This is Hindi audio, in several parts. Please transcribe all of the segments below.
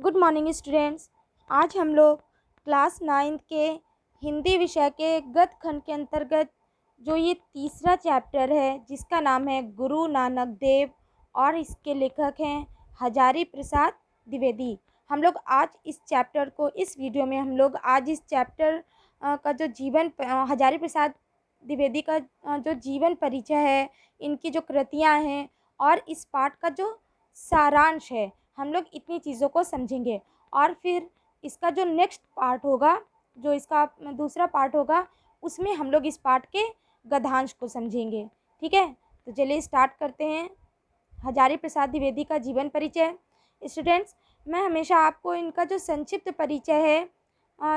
Good morning students. आज हम लोग क्लास 9 के हिंदी विषय के गद्य खंड के अंतर्गत जो ये तीसरा चैप्टर है जिसका नाम है गुरु नानक देव और इसके लेखक हैं हजारी प्रसाद द्विवेदी। हम लोग आज इस चैप्टर को इस वीडियो में हम लोग आज इस चैप्टर का जो हजारी प्रसाद द्विवेदी का जो जीवन परिचय है, इनकी जो कृतियाँ हैं और इस पाठ का जो सारांश है, हम लोग इतनी चीज़ों को समझेंगे। और फिर इसका जो नेक्स्ट पार्ट होगा, जो इसका दूसरा पार्ट होगा, उसमें हम लोग इस पाठ के गद्यांश को समझेंगे। ठीक है, तो चलिए स्टार्ट करते हैं। हजारी प्रसाद द्विवेदी का जीवन परिचय। स्टूडेंट्स, मैं हमेशा आपको इनका जो संक्षिप्त परिचय है,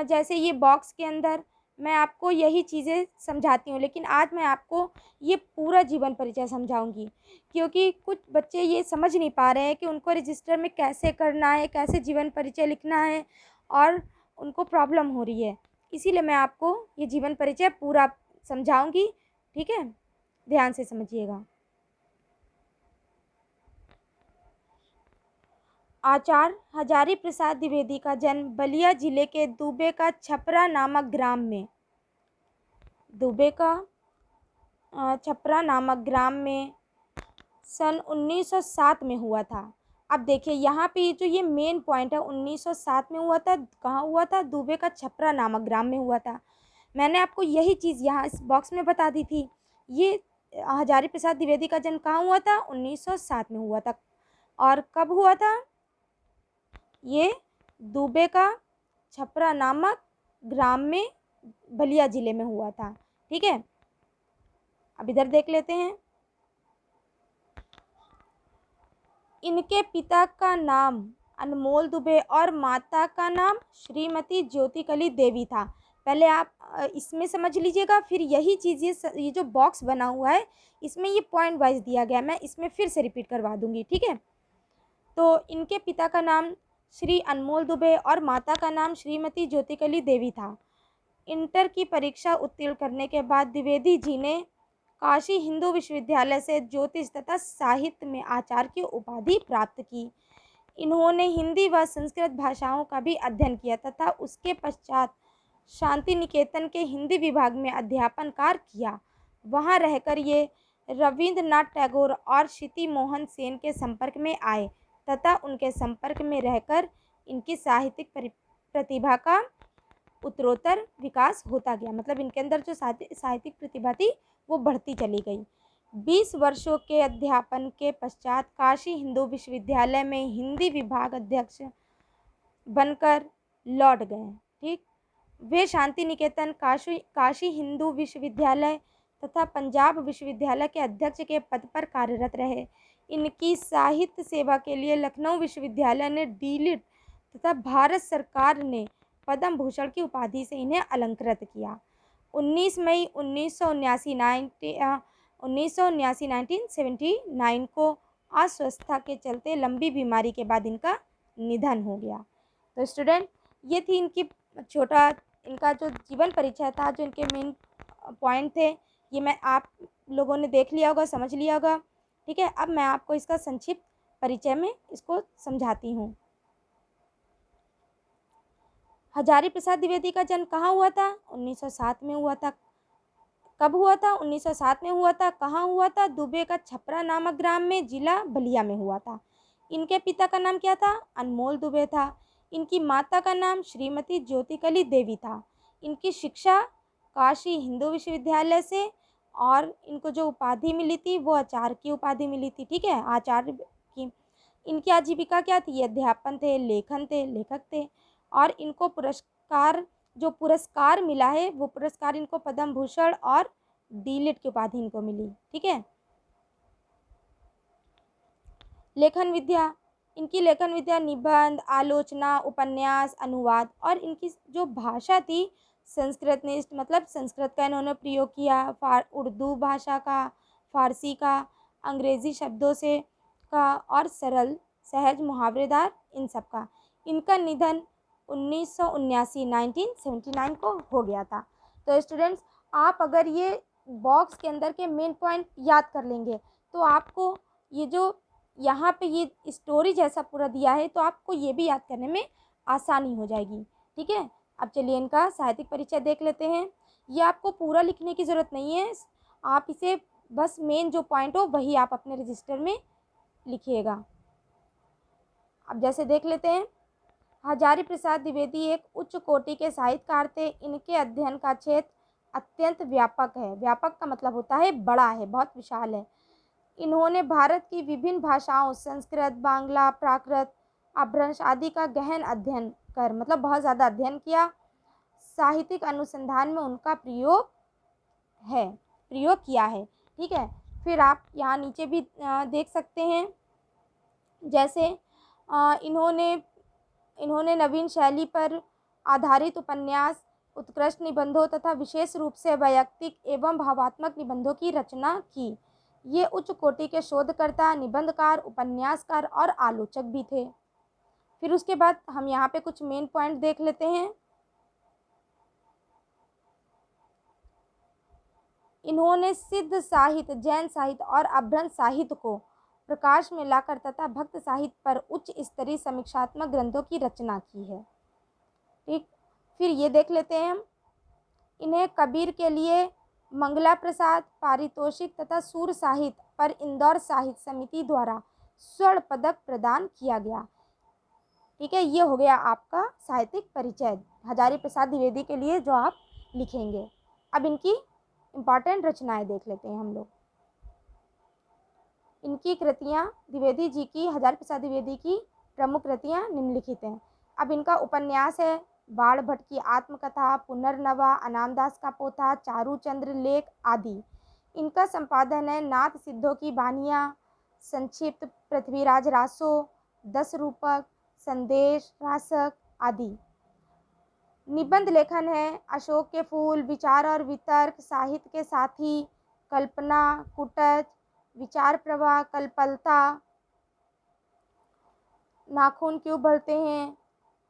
जैसे ये बॉक्स के अंदर मैं आपको यही चीज़ें समझाती हूँ, लेकिन आज मैं आपको ये पूरा जीवन परिचय समझाऊंगी, क्योंकि कुछ बच्चे ये समझ नहीं पा रहे हैं कि उनको रजिस्टर में कैसे करना है, कैसे जीवन परिचय लिखना है, और उनको प्रॉब्लम हो रही है। इसीलिए मैं आपको ये जीवन परिचय पूरा समझाऊंगी। ठीक है, ध्यान से समझिएगा। आचार्य हजारी प्रसाद द्विवेदी का जन्म बलिया जिले के दुबे का छपरा नामक ग्राम में सन 1907 में हुआ था। अब देखिए यहाँ पे जो ये मेन पॉइंट है, 1907 में हुआ था। कहाँ हुआ था? दुबे का छपरा नामक ग्राम में हुआ था। मैंने आपको यही चीज़ यहाँ इस बॉक्स में बता दी थी। ये हजारी प्रसाद द्विवेदी का जन्म कहाँ हुआ था? 1907 में हुआ था। और कब हुआ था? ये दुबे का छपरा नामक ग्राम में बलिया जिले में हुआ था। ठीक है, अब इधर देख लेते हैं। इनके पिता का नाम अनमोल दुबे और माता का नाम श्रीमती ज्योतिकली देवी था। पहले आप इसमें समझ लीजिएगा, फिर यही चीज़ ये जो बॉक्स बना हुआ है इसमें ये पॉइंट वाइज दिया गया, मैं इसमें फिर से रिपीट करवा दूंगी। ठीक है, तो इनके पिता का नाम श्री अनमोल दुबे और माता का नाम श्रीमती ज्योतिकली देवी था। इंटर की परीक्षा उत्तीर्ण करने के बाद द्विवेदी जी ने काशी हिंदू विश्वविद्यालय से ज्योतिष तथा साहित्य में आचार्य की उपाधि प्राप्त की। इन्होंने हिंदी व संस्कृत भाषाओं का भी अध्ययन किया तथा उसके पश्चात शांति निकेतन के हिंदी विभाग में अध्यापन कार्य किया। वहां रहकर ये रविंद्रनाथ टैगोर और क्षिति मोहन सेन के संपर्क में आए तथा उनके संपर्क में रहकर इनकी साहित्यिक प्रतिभा का उत्तरोत्तर विकास होता गया। मतलब इनके अंदर जो साहित्यिक प्रतिभा थी वो बढ़ती चली गई। 20 वर्षों के अध्यापन के पश्चात काशी हिंदू विश्वविद्यालय में हिंदी विभाग अध्यक्ष बनकर लौट गए। ठीक, वे शांति निकेतन, काशी हिंदू विश्वविद्यालय तथा पंजाब विश्वविद्यालय के अध्यक्ष के पद पर कार्यरत रहे। इनकी साहित्य सेवा के लिए लखनऊ विश्वविद्यालय ने डीलिट तथा भारत सरकार ने पद्म भूषण की उपाधि से इन्हें अलंकृत किया। 19 मई 1979 को अस्वस्थता के चलते लंबी बीमारी के बाद इनका निधन हो गया। तो स्टूडेंट, ये थी इनका जो जीवन परिचय था, जो इनके मेन पॉइंट थे, ये मैं आप लोगों ने देख लिया होगा, समझ लिया होगा। ठीक है, अब मैं आपको इसका संक्षिप्त परिचय में इसको समझाती हूँ। हजारी प्रसाद द्विवेदी का जन्म कहाँ हुआ था? 1907 में हुआ था। कब हुआ था? 1907 में हुआ था। कहाँ हुआ था? दुबे का छपरा नामक ग्राम में, जिला बलिया में हुआ था। इनके पिता का नाम क्या था? अनमोल दुबे था। इनकी माता का नाम श्रीमती ज्योतिकली देवी था। इनकी शिक्षा काशी हिंदू विश्वविद्यालय से, और इनको जो उपाधि मिली थी वो आचार्य की उपाधि मिली थी। ठीक है, आचार्य की। इनकी आजीविका क्या थी? अध्यापन थे, लेखक थे। और इनको पुरस्कार मिला है, वो पुरस्कार इनको पद्म भूषण और डीलिट की उपाधि इनको मिली। ठीक है, लेखन विद्या, इनकी लेखन विद्या निबंध, आलोचना, उपन्यास, अनुवाद, और इनकी जो भाषा थी संस्कृतनिष्ठ, मतलब संस्कृत का इन्होंने प्रयोग किया, उर्दू भाषा का, फारसी का, अंग्रेजी शब्दों से का, और सरल सहज मुहावरेदार, इन सब का। इनका निधन 1979 को हो गया था। तो स्टूडेंट्स, आप अगर ये बॉक्स के अंदर के मेन पॉइंट याद कर लेंगे तो आपको ये जो यहाँ पे ये स्टोरी जैसा पूरा दिया है, तो आपको ये भी याद करने में आसानी हो जाएगी। ठीक है, अब चलिए इनका साहित्यिक परिचय देख लेते हैं। ये आपको पूरा लिखने की ज़रूरत नहीं है, आप इसे बस मेन जो पॉइंट हो वही आप अपने रजिस्टर में लिखिएगा। अब जैसे देख लेते हैं, हजारी प्रसाद द्विवेदी एक उच्च कोटि के साहित्यकार थे। इनके अध्ययन का क्षेत्र अत्यंत व्यापक है। व्यापक का मतलब होता है बड़ा है, बहुत विशाल है। इन्होंने भारत की विभिन्न भाषाओं संस्कृत, बांग्ला, प्राकृत, अपभ्रंश आदि का गहन अध्ययन कर, मतलब बहुत ज़्यादा अध्ययन किया। साहित्यिक अनुसंधान में उनका प्रयोग किया है। ठीक है, फिर आप यहाँ नीचे भी देख सकते हैं, जैसे इन्होंने नवीन शैली पर आधारित उपन्यास, उत्कृष्ट निबंधों तथा विशेष रूप से वैयक्तिक एवं भावात्मक निबंधों की रचना की। ये उच्च कोटि के शोधकर्ता, निबंधकार, उपन्यासकार और आलोचक भी थे। फिर उसके बाद हम यहाँ पे कुछ मेन पॉइंट देख लेते हैं। इन्होंने सिद्ध साहित्य, जैन साहित्य और अपभ्रंश साहित्य को प्रकाश में लाकर तथा भक्त साहित्य पर उच्च स्तरीय समीक्षात्मक ग्रंथों की रचना की है। ठीक, फिर ये देख लेते हैं हम, इन्हें कबीर के लिए मंगला प्रसाद पारितोषिक तथा सूर साहित्य पर इंदौर साहित्य समिति द्वारा स्वर्ण पदक प्रदान किया गया। ठीक है, ये हो गया आपका साहित्यिक परिचय हजारी प्रसाद द्विवेदी के लिए जो आप लिखेंगे। अब इनकी इम्पॉर्टेंट रचनाएं देख लेते हैं हम लोग। इनकी कृतियाँ, द्विवेदी जी की, हजारी प्रसाद द्विवेदी की प्रमुख कृतियाँ निम्नलिखित हैं। अब इनका उपन्यास है बाण भट्ट की आत्मकथा, पुनर्नवा, अनामदास का पोथा, चारूचंद्र लेख आदि। इनका संपादन है नाथ सिद्धों की बानियाँ, संक्षिप्त, पृथ्वीराज रासो, 10 रूपक, संदेश, रासक आदि। निबंध लेखन है अशोक के फूल, विचार और वितर्क, साहित्य के साथी, कल्पना, कुटच, विचार प्रवाह, कल्पलता, नाखून क्यों बढ़ते हैं,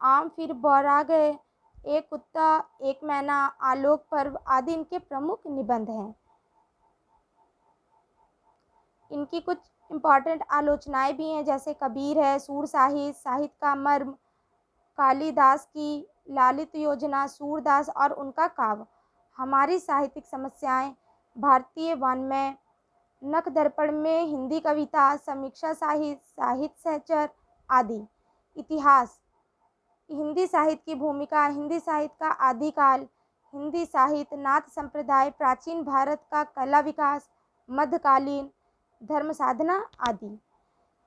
आम फिर बौरा गए, एक कुत्ता एक मैना, आलोक पर्व आदि इनके प्रमुख निबंध हैं। इनकी कुछ इम्पॉर्टेंट आलोचनाएं भी हैं, जैसे कबीर है, सूर साहित्य, साहित्य का मर्म, कालिदास की लालित योजना, सूरदास और उनका काव्य, हमारी साहित्यिक समस्याएं, भारतीय वाङ्मय, नख दर्पण में हिंदी कविता, समीक्षा साहित्य, साहित्य सहचर आदि। इतिहास, हिंदी साहित्य की भूमिका, हिंदी साहित्य का आदिकाल, हिंदी साहित्य, नाथ संप्रदाय, प्राचीन भारत का कला विकास, मध्यकालीन, धर्म साधना आदि।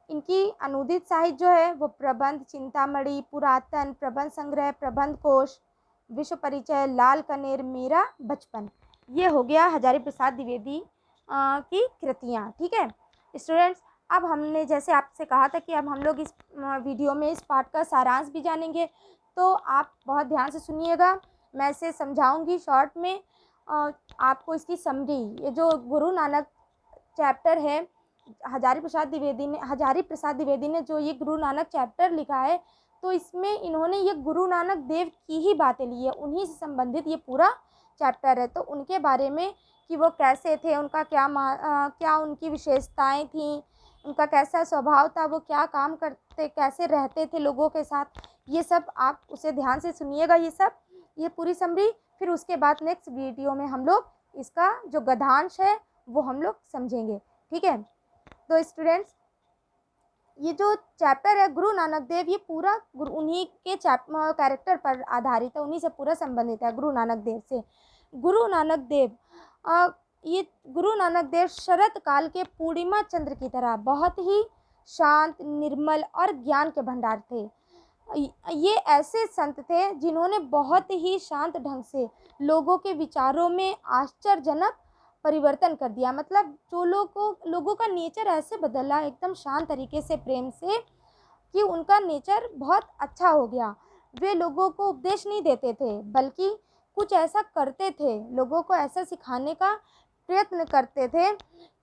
इनकी अनुदित साहित्य जो है वो प्रबंध, चिंतामणि, पुरातन, प्रबंध संग्रह, प्रबंध कोश, विश्व परिचय, लाल कनेर, मेरा बचपन। ये हो गया हजारी प्रसाद द्विवेदी की कृतियाँ। ठीक है स्टूडेंट्स, अब हमने जैसे आपसे कहा था कि अब हम लोग इस वीडियो में इस पाठ का सारांश भी जानेंगे, तो आप बहुत ध्यान से सुनिएगा। मैं इसे समझाऊंगी शॉर्ट में, आपको इसकी समरी, ये जो गुरु नानक चैप्टर है, हजारी प्रसाद द्विवेदी ने जो ये गुरु नानक चैप्टर लिखा है, तो इसमें इन्होंने ये गुरु नानक देव की ही बातें ली है, उन्हीं से संबंधित ये पूरा चैप्टर है। तो उनके बारे में कि वो कैसे थे, उनका क्या उनकी विशेषताएं थीं, उनका कैसा स्वभाव था, वो क्या काम करते, कैसे रहते थे लोगों के साथ, ये सब आप उसे ध्यान से सुनिएगा। ये पूरी समरी, फिर उसके बाद नेक्स्ट वीडियो में हम लोग इसका जो गद्यांश है वो हम लोग समझेंगे। ठीक है, तो स्टूडेंट्स, ये जो चैप्टर है गुरु नानक देव, ये पूरा उन्हीं के कैरेक्टर पर आधारित है, उन्हीं से पूरा संबंधित है, गुरु नानक देव से। गुरु नानक देव शरत काल के पूर्णिमा चंद्र की तरह बहुत ही शांत, निर्मल और ज्ञान के भंडार थे। ये ऐसे संत थे जिन्होंने बहुत ही शांत ढंग से लोगों के विचारों में आश्चर्यजनक परिवर्तन कर दिया। मतलब जो लोगों का नेचर ऐसे बदला एकदम शांत तरीके से, प्रेम से, कि उनका नेचर बहुत अच्छा हो गया। वे लोगों को उपदेश नहीं देते थे, बल्कि कुछ ऐसा करते थे, लोगों को ऐसा सिखाने का प्रयत्न करते थे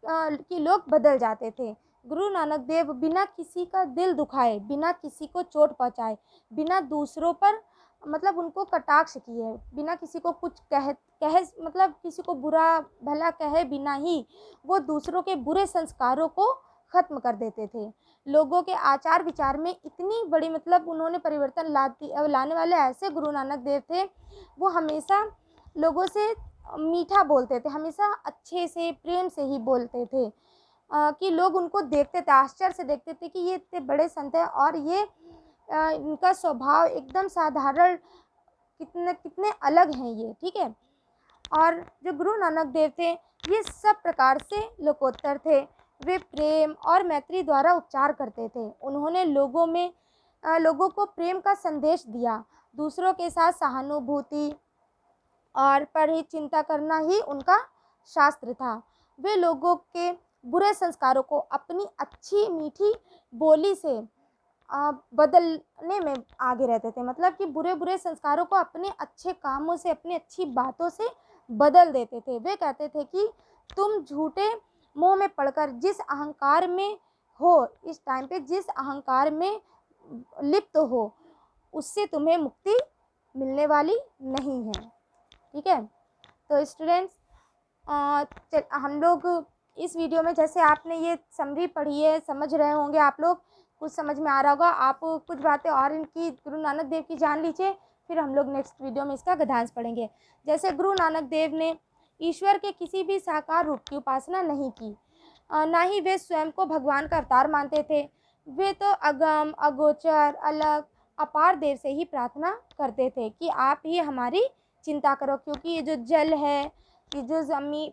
कि लोग बदल जाते थे। गुरु नानक देव बिना किसी का दिल दुखाए, बिना किसी को चोट पहुँचाए, बिना दूसरों पर मतलब उनको कटाक्ष किए, बिना किसी को कुछ कहे मतलब किसी को बुरा भला कहे बिना ही वो दूसरों के बुरे संस्कारों को ख़त्म कर देते थे। लोगों के आचार विचार में इतनी बड़ी मतलब उन्होंने परिवर्तन लाने वाले ऐसे गुरु नानक देव थे। वो हमेशा लोगों से मीठा बोलते थे, हमेशा अच्छे से प्रेम से ही बोलते थे, कि लोग उनको देखते थे, आश्चर्य से देखते थे कि ये इतने बड़े संत हैं और ये इनका स्वभाव एकदम साधारण, कितने कितने अलग हैं ये, ठीक है। और जो गुरु नानक देव थे ये सब प्रकार से लोकोत्तर थे। वे प्रेम और मैत्री द्वारा उपचार करते थे। उन्होंने लोगों को प्रेम का संदेश दिया। दूसरों के साथ सहानुभूति और परहित चिंता करना ही उनका शास्त्र था। वे लोगों के बुरे संस्कारों को अपनी अच्छी मीठी बोली से बदलने में आगे रहते थे। मतलब कि बुरे बुरे संस्कारों को अपने अच्छे कामों से, अपनी अच्छी बातों से बदल देते थे। वे कहते थे कि तुम झूठे मोह में पड़कर जिस अहंकार में हो, इस टाइम पे जिस अहंकार में लिप्त हो, उससे तुम्हें मुक्ति मिलने वाली नहीं है, ठीक है। तो स्टूडेंट्स, हम लोग इस वीडियो में जैसे आपने ये समरी पढ़ी है, समझ रहे होंगे आप लोग, कुछ समझ में आ रहा होगा। आप कुछ बातें और इनकी गुरु नानक देव की जान लीजिए, फिर हम लोग नेक्स्ट वीडियो में इसका गद्यांश पढ़ेंगे। जैसे गुरु नानक देव ने ईश्वर के किसी भी साकार रूप की उपासना नहीं की, ना ही वे स्वयं को भगवान का अवतार मानते थे। वे तो अगम, अगोचर, अलग, अपार देव से ही प्रार्थना करते थे कि आप ही हमारी चिंता करो, क्योंकि ये जो जल है, ये जो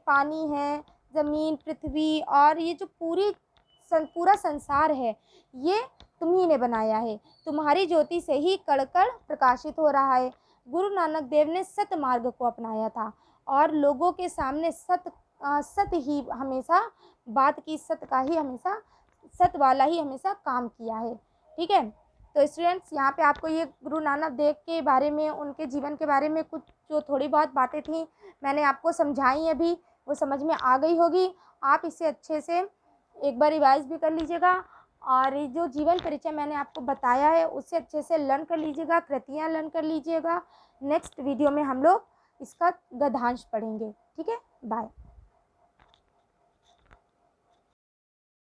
पानी है, ज़मीन, पृथ्वी और ये जो पूरा संसार है, ये तुम्ही ने बनाया है। तुम्हारी ज्योति से ही कण कण प्रकाशित हो रहा है। गुरु नानक देव ने सत मार्ग को अपनाया था और लोगों के सामने सत ही हमेशा बात की, सत वाला ही हमेशा काम किया है, ठीक है। तो स्टूडेंट्स, यहाँ पे आपको ये गुरु नानक देव के बारे में, उनके जीवन के बारे में कुछ जो थोड़ी बहुत बातें थी मैंने आपको समझाई अभी, वो समझ में आ गई होगी। आप इसे अच्छे से एक बार रिवाइज भी कर लीजिएगा और ये जो जीवन परिचय मैंने आपको बताया है उससे अच्छे से लर्न कर लीजिएगा, कृतियाँ लर्न कर लीजिएगा। नेक्स्ट वीडियो में हम लोग इसका गद्यांश पढ़ेंगे, ठीक है। बाय।